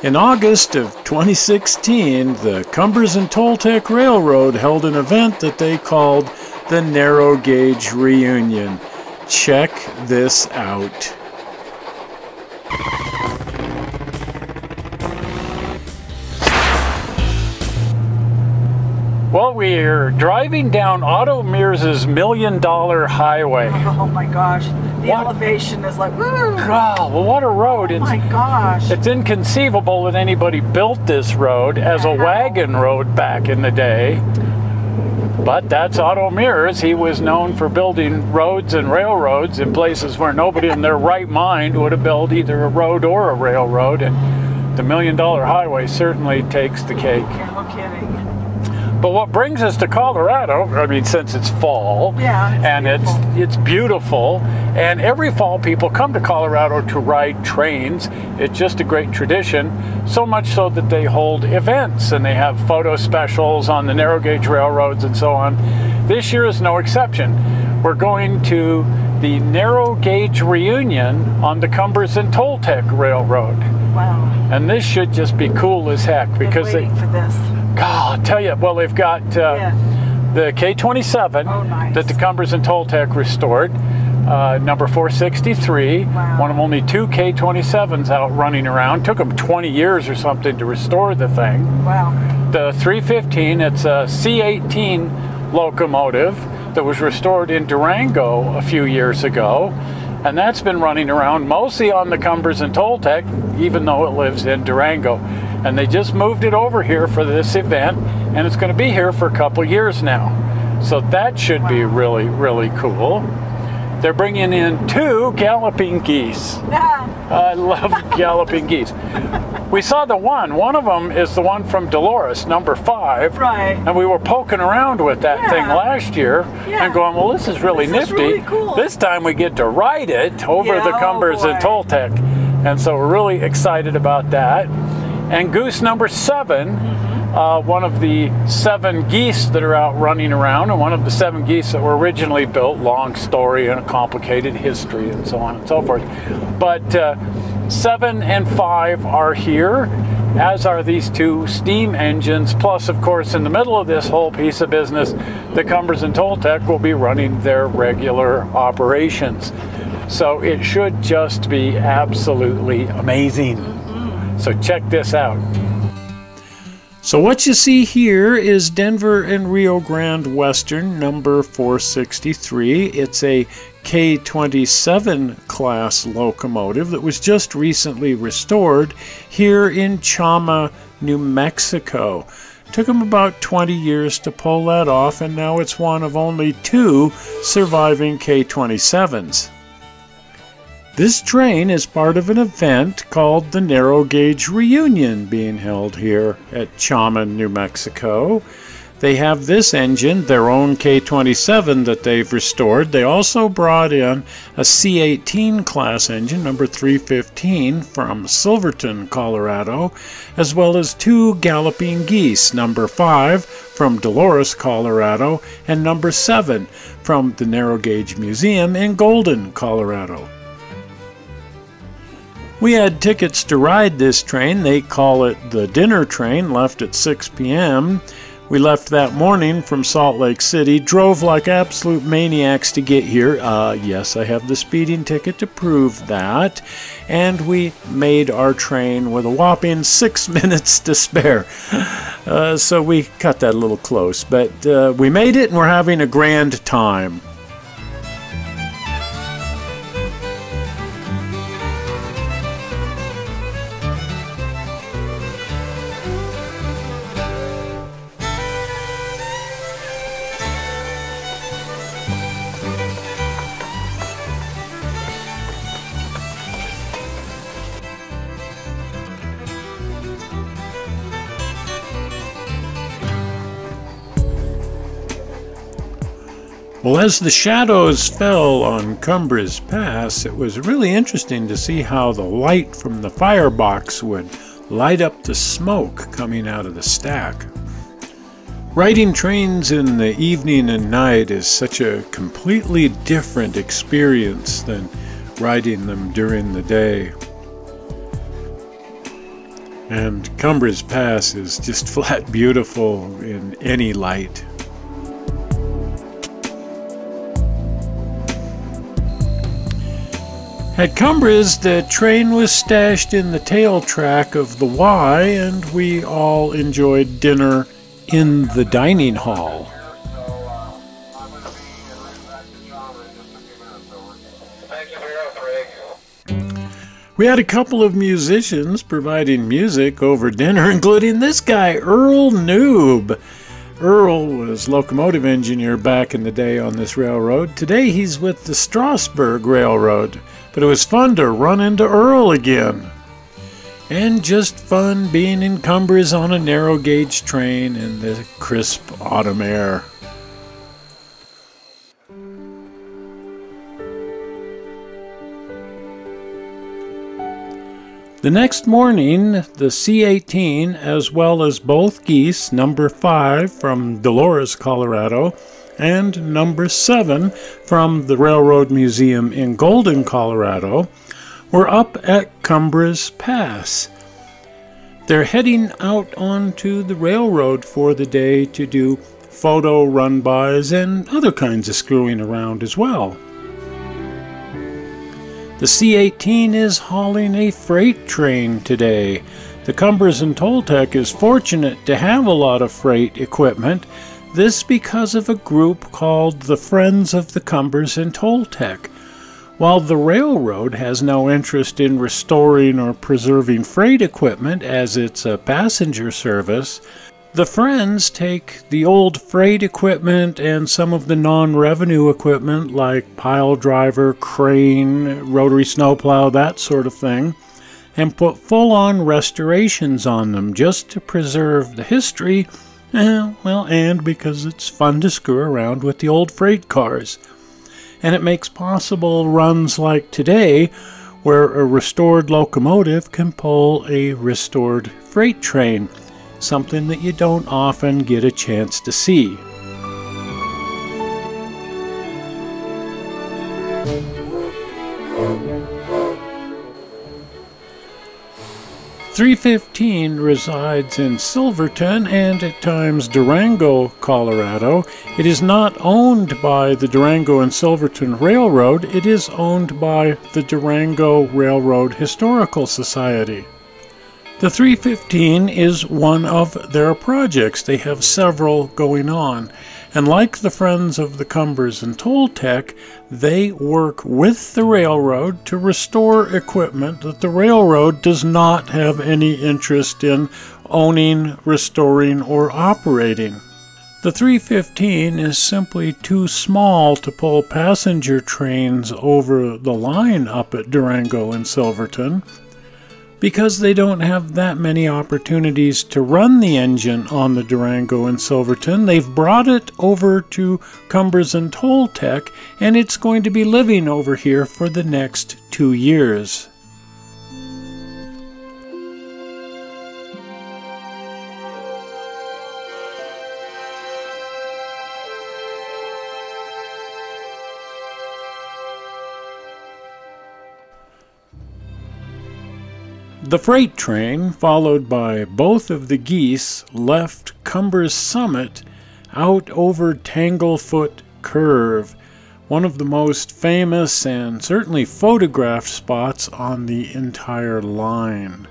In August of 2016, the Cumbres and Toltec Railroad held an event that they called the Narrow Gauge Reunion. Check this out. Well, we're driving down Otto Mears's $1 Million Highway. Oh my gosh, the elevation is like, woo! God, well, what a road. Oh my gosh. It's inconceivable that anybody built this road as a wagon road back in the day. But that's Otto Mears. He was known for building roads and railroads in places where nobody in their right mind would have built either a road or a railroad. And the $1 Million Highway certainly takes the cake. Yeah, no kidding. But what brings us to Colorado, I mean, since it's fall, it's beautiful, and every fall people come to Colorado to ride trains. It's just a great tradition, so much so that they hold events and they have photo specials on the narrow gauge railroads and so on. This year is no exception. We're going to the narrow gauge reunion on the Cumbres and Toltec Railroad. Wow. And this should just be cool as heck because Been waiting for this. God, I'll tell you, well, they've got the K-27 that the Cumbres and Toltec restored, number 463, one of only 2 K-27s out running around. Took them 20 years or something to restore the thing. Wow. The 315, it's a C-18 locomotive that was restored in Durango a few years ago. And that's been running around mostly on the Cumbres and Toltec, even though it lives in Durango. And they just moved it over here for this event, and it's going to be here for a couple years now. So that should be really, really cool. They're bringing in 2 galloping geese. I love galloping geese. We saw the one of them is the one from Dolores, number 5. Right. And we were poking around with that thing last year and going, well, this is really nifty. Really cool. This time we get to ride it over the Cumbres and Toltec. And so we're really excited about that. And goose number 7, one of the 7 geese that are out running around, and one of the 7 geese that were originally built, long story and a complicated history and so on and so forth. But 7 and 5 are here, as are these 2 steam engines. Plus, of course, in the middle of this whole piece of business, the Cumbres and Toltec will be running their regular operations. So it should just be absolutely amazing. So check this out. So what you see here is Denver and Rio Grande Western number 463. It's a K-27 class locomotive that was just recently restored here in Chama, New Mexico. Took them about 20 years to pull that off, and now it's one of only 2 surviving K-27s. This train is part of an event called the Narrow Gauge Reunion being held here at Chama, New Mexico. They have this engine, their own K-27 that they've restored. They also brought in a C-18 class engine, number 315, from Silverton, Colorado, as well as 2 galloping geese, number 5 from Dolores, Colorado, and number 7 from the Narrow Gauge Museum in Golden, Colorado. We had tickets to ride this train. They call it the dinner train, left at 6 p.m. We left that morning from Salt Lake City, drove like absolute maniacs to get here. Yes, I have the speeding ticket to prove that. And we made our train with a whopping 6 minutes to spare. So we cut that a little close, but we made it and we're having a grand time. Well, as the shadows fell on Cumbres Pass, it was really interesting to see how the light from the firebox would light up the smoke coming out of the stack. Riding trains in the evening and night is such a completely different experience than riding them during the day. And Cumbres Pass is just flat beautiful in any light. At Cumbres, the train was stashed in the tail track of the Y, and we all enjoyed dinner in the dining hall. We had a couple of musicians providing music over dinner, including this guy, Earl Noob. Earl was locomotive engineer back in the day on this railroad. Today he's with the Strasburg Railroad, but it was fun to run into Earl again. And just fun being in Cumbres on a narrow gauge train in the crisp autumn air. The next morning, the C-18, as well as both geese, number 5 from Dolores, Colorado, and number 7 from the Railroad Museum in Golden, Colorado, were up at Cumbres Pass. They're heading out onto the railroad for the day to do photo run-bys and other kinds of screwing around as well. The C-18 is hauling a freight train today. The Cumbres and Toltec is fortunate to have a lot of freight equipment, this because of a group called the Friends of the Cumbres and Toltec. While the railroad has no interest in restoring or preserving freight equipment as it's a passenger service, the Friends take the old freight equipment and some of the non-revenue equipment like pile driver, crane, rotary snowplow, that sort of thing, and put full-on restorations on them just to preserve the history, and because it's fun to screw around with the old freight cars. And it makes possible runs like today, where a restored locomotive can pull a restored freight train, something that you don't often get a chance to see. .315 resides in Silverton and at times Durango, Colorado. It is not owned by the Durango and Silverton Railroad. It is owned by the Durango Railroad Historical Society. The .315 is one of their projects. They have several going on. And like the Friends of the Cumbres and Toltec, they work with the railroad to restore equipment that the railroad does not have any interest in owning, restoring, or operating. The .315 is simply too small to pull passenger trains over the line up at Durango and Silverton, because they don't have that many opportunities to run the engine on the Durango and Silverton. They've brought it over to Cumbres and Toltec, and it's going to be living over here for the next 2 years. The freight train, followed by both of the geese, left Cumbres Summit out over Tanglefoot Curve, one of the most famous and certainly photographed spots on the entire line.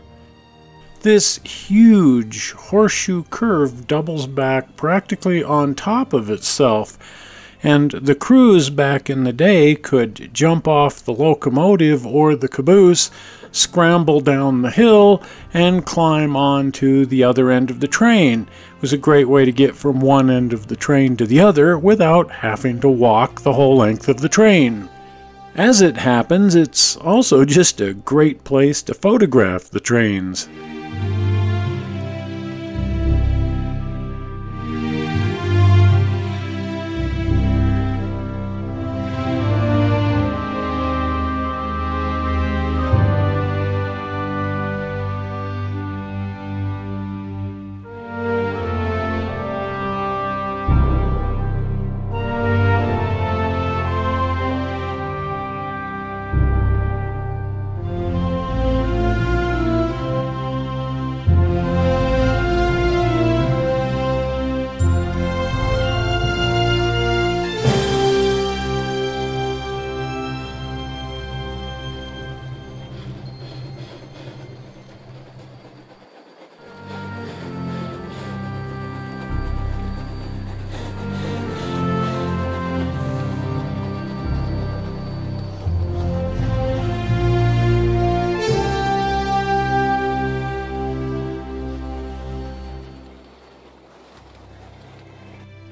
This huge horseshoe curve doubles back practically on top of itself, and the Cruz back in the day could jump off the locomotive or the caboose, scramble down the hill, and climb on to the other end of the train. It was a great way to get from one end of the train to the other without having to walk the whole length of the train. As it happens, it's also just a great place to photograph the trains.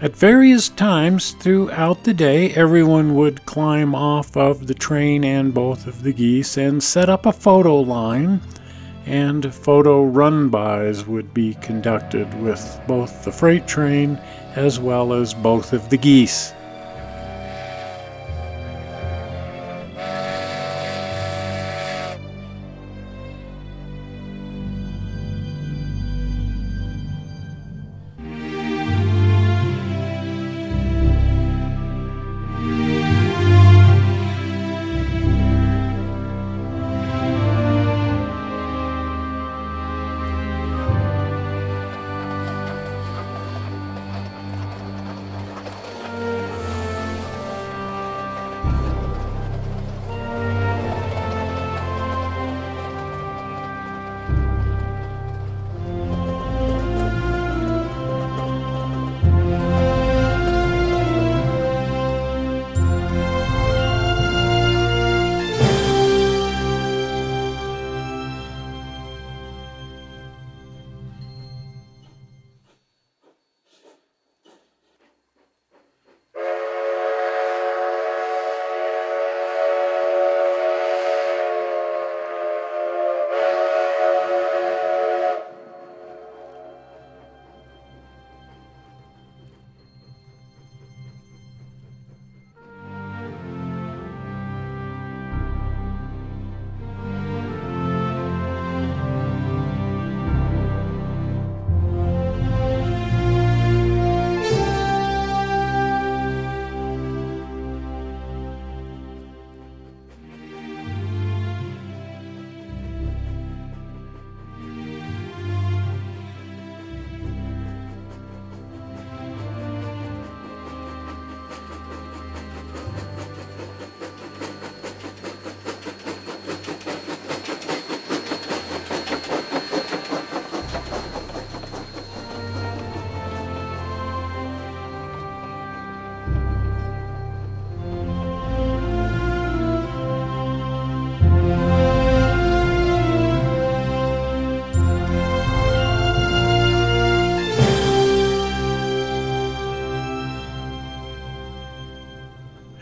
At various times throughout the day, everyone would climb off of the train and both of the geese and set up a photo line, and photo run-bys would be conducted with both the freight train as well as both of the geese.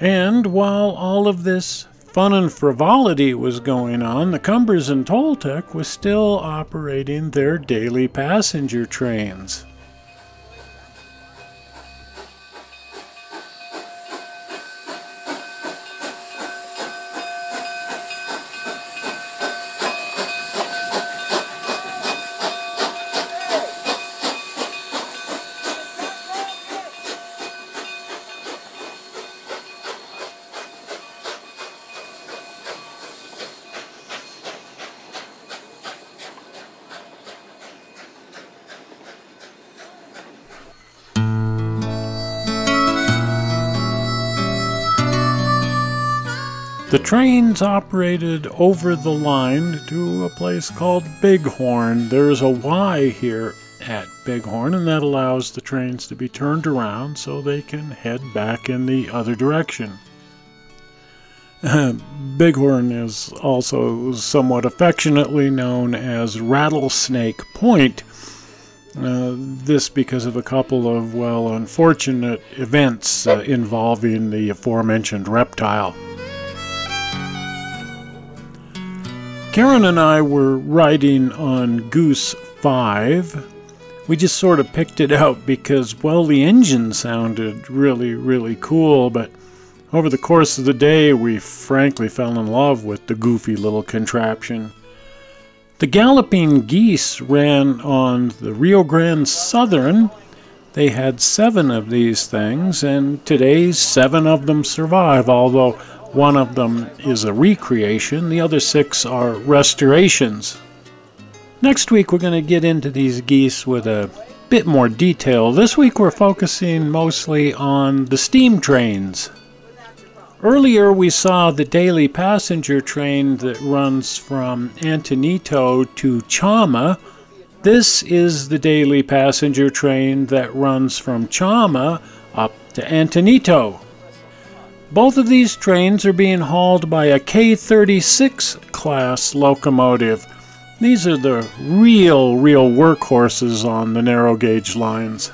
And while all of this fun and frivolity was going on, the Cumbres and Toltec was still operating their daily passenger trains. The trains operated over the line to a place called Bighorn. There's a Y here at Bighorn, and that allows the trains to be turned around so they can head back in the other direction. Bighorn is also somewhat affectionately known as Rattlesnake Point. This because of a couple of, well, unfortunate events involving the aforementioned reptile. Karen and I were riding on Goose 5. We just sort of picked it out because, well, the engine sounded really, really cool, but over the course of the day, we frankly fell in love with the goofy little contraption. The galloping geese ran on the Rio Grande Southern. They had 7 of these things, and today 7 of them survive, although one of them is a recreation, the other 6 are restorations. Next week we're going to get into these geese with a bit more detail. This week we're focusing mostly on the steam trains. Earlier we saw the daily passenger train that runs from Antonito to Chama. This is the daily passenger train that runs from Chama up to Antonito. Both of these trains are being hauled by a K-36 class locomotive. These are the real workhorses on the narrow gauge lines.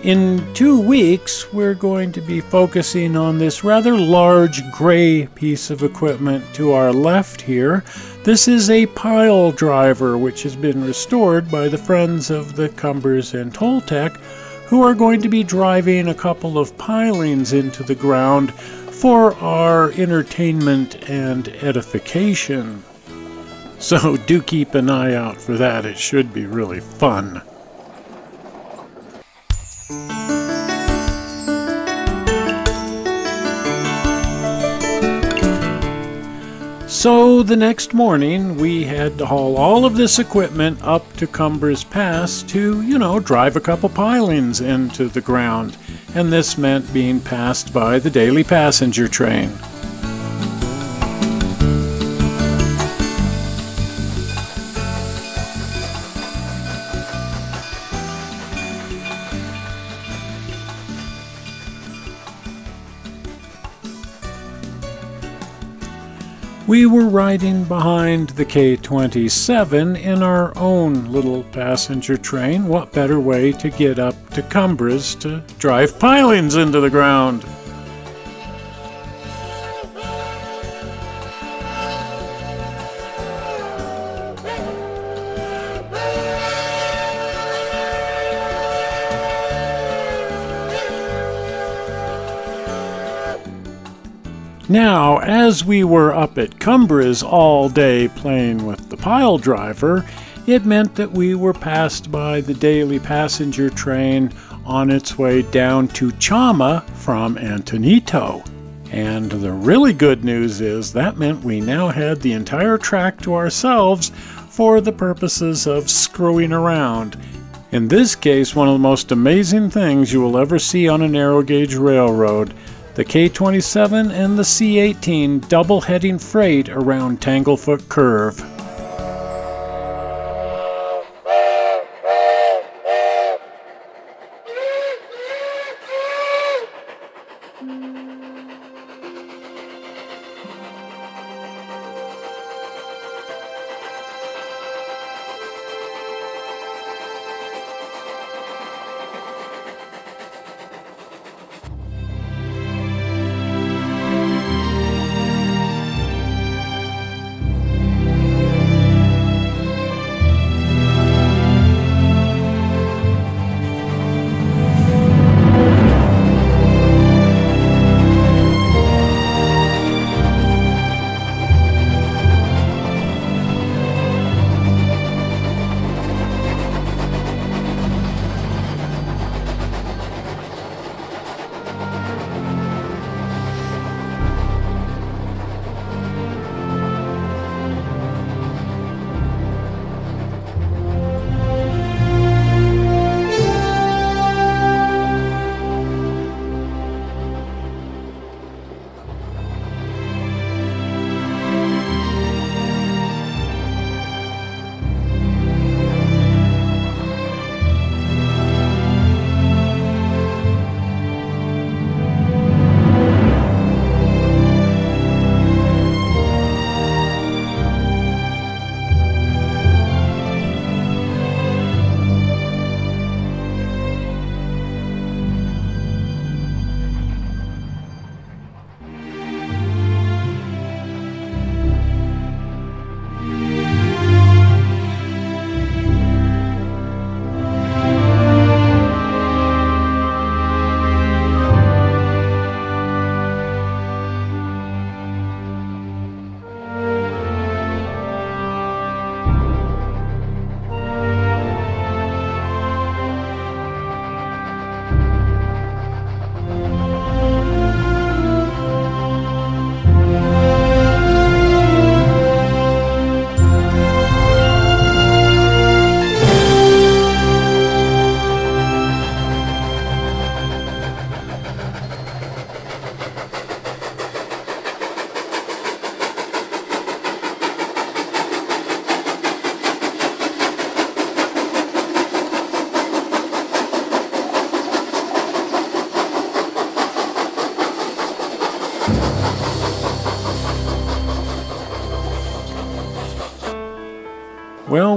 In 2 weeks, we're going to be focusing on this rather large gray piece of equipment to our left here. This is a pile driver which has been restored by the friends of the Cumbres and Toltec, who are going to be driving a couple of pilings into the ground for our entertainment and edification. So do keep an eye out for that. It should be really fun. So the next morning, we had to haul all of this equipment up to Cumbres Pass to, drive a couple pilings into the ground. And this meant being passed by the daily passenger train. We were riding behind the K-27 in our own little passenger train. What better way to get up to Cumbres to drive pilings into the ground? Now, as we were up at Cumbres all day playing with the pile driver, it meant that we were passed by the daily passenger train on its way down to Chama from Antonito. And the really good news is that meant we now had the entire track to ourselves for the purposes of screwing around. In this case, one of the most amazing things you will ever see on a narrow gauge railroad: the K-27 and the C-18 double-heading freight around Tanglefoot Curve.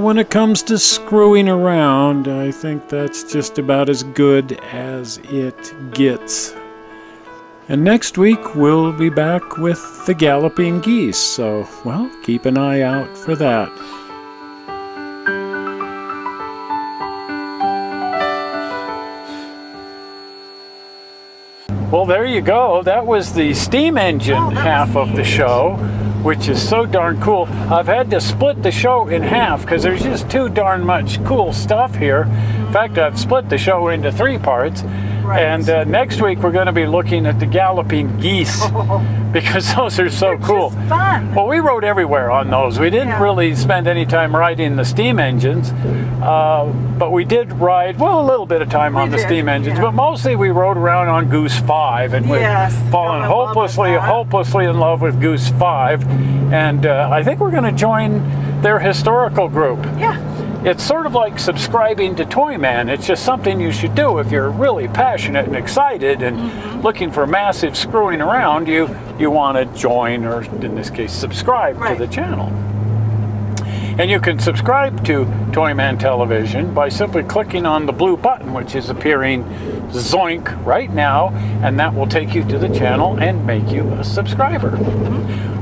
when it comes to screwing around, I think that's just about as good as it gets. And next week we'll be back with the galloping geese, so, well, keep an eye out for that. Well, there you go. That was the steam engine half of the show, which is so darn cool. I've had to split the show in half because there's just too darn much cool stuff here. In fact, I've split the show into 3 parts. Right. And next week we're going to be looking at the galloping geese because those are so cool. Just fun. Well, we rode everywhere on those. We didn't really spend any time riding the steam engines, but we did ride, well, a little bit of time on the steam engines, but mostly we rode around on Goose 5, and we've fallen hopelessly in love with Goose 5, and I think we're going to join their historical group. Yeah. It's sort of like subscribing to Toyman. It's just something you should do if you're really passionate and excited and looking for massive screwing around. You want to join, or in this case, subscribe to the channel. And you can subscribe to Toyman Television by simply clicking on the blue button, which is appearing zoink right now, and that will take you to the channel and make you a subscriber.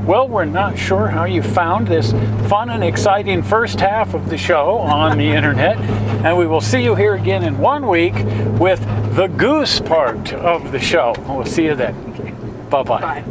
Well, we're not sure how you found this fun and exciting first half of the show on the internet, and we will see you here again in 1 week with the goose part of the show. We'll see you then. Bye-bye. Bye.